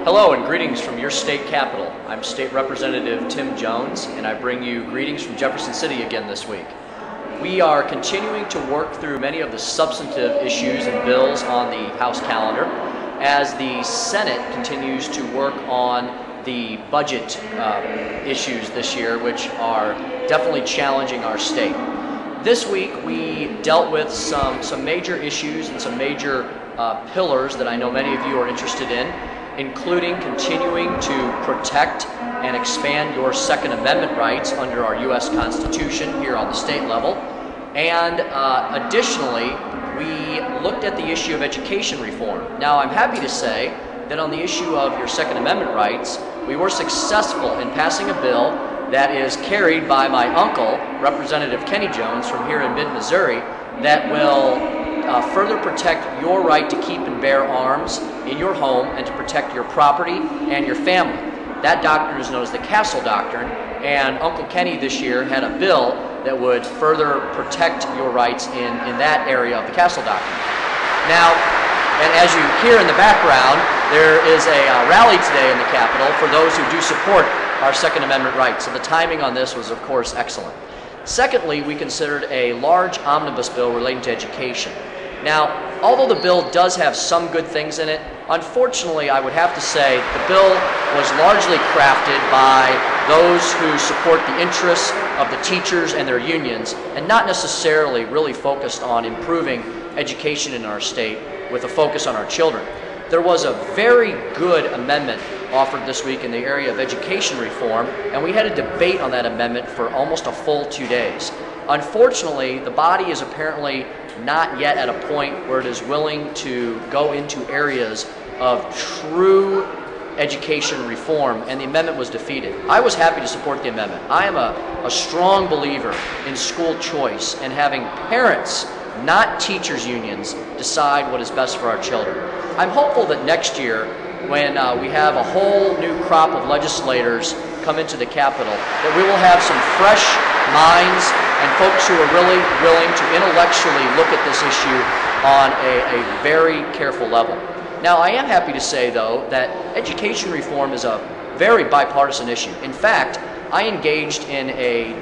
Hello and greetings from your state capital. I'm State Representative Tim Jones, and I bring you greetings from Jefferson City again this week. We are continuing to work through many of the substantive issues and bills on the House calendar as the Senate continues to work on the budget issues this year, which are definitely challenging our state. This week we dealt with some major issues and some major pillars that I know many of you are interested in, including continuing to protect and expand your Second Amendment rights under our U.S. Constitution here on the state level. And additionally, we looked at the issue of education reform. Now, I'm happy to say that on the issue of your Second Amendment rights, we were successful in passing a bill that is carried by my uncle, Representative Kenny Jones from here in mid-Missouri, that will further protect your right to keep and bear arms in your home and to protect your property and your family. That doctrine is known as the Castle Doctrine, and Uncle Kenny this year had a bill that would further protect your rights in that area of the Castle Doctrine. Now, and as you hear in the background, there is a rally today in the Capitol for those who do support our Second Amendment rights. So the timing on this was, of course, excellent. Secondly, we considered a large omnibus bill relating to education. Now, although the bill does have some good things in it, unfortunately, I would have to say the bill was largely crafted by those who support the interests of the teachers and their unions, and not necessarily really focused on improving education in our state with a focus on our children. There was a very good amendment offered this week in the area of education reform, and we had a debate on that amendment for almost a full 2 days. Unfortunately, the body is apparently not yet at a point where it is willing to go into areas of true education reform, and the amendment was defeated. I was happy to support the amendment. I am a strong believer in school choice and having parents, not teachers' unions, decide what is best for our children. I'm hopeful that next year, when we have a whole new crop of legislators come into the Capitol, that we will have some fresh minds and folks who are really willing to intellectually look at this issue on a very careful level. Now, I am happy to say, though, that education reform is a very bipartisan issue. In fact, I engaged in a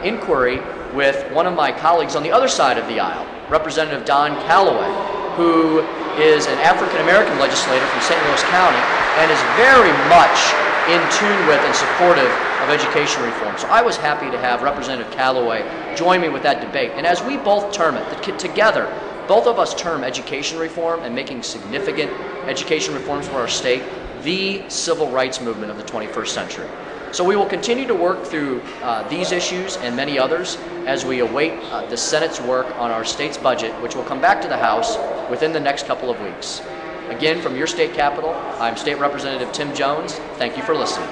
inquiry with one of my colleagues on the other side of the aisle, Representative Don Calloway, who is an African-American legislator from St. Louis County and is very much in tune with and supportive of education reform. So I was happy to have Representative Calloway join me with that debate. And as we both term it, together, both of us term education reform and making significant education reforms for our state the civil rights movement of the 21st century. So we will continue to work through these issues and many others as we await the Senate's work on our state's budget, which will come back to the House within the next couple of weeks. Again, from your state capital, I'm State Representative Tim Jones. Thank you for listening.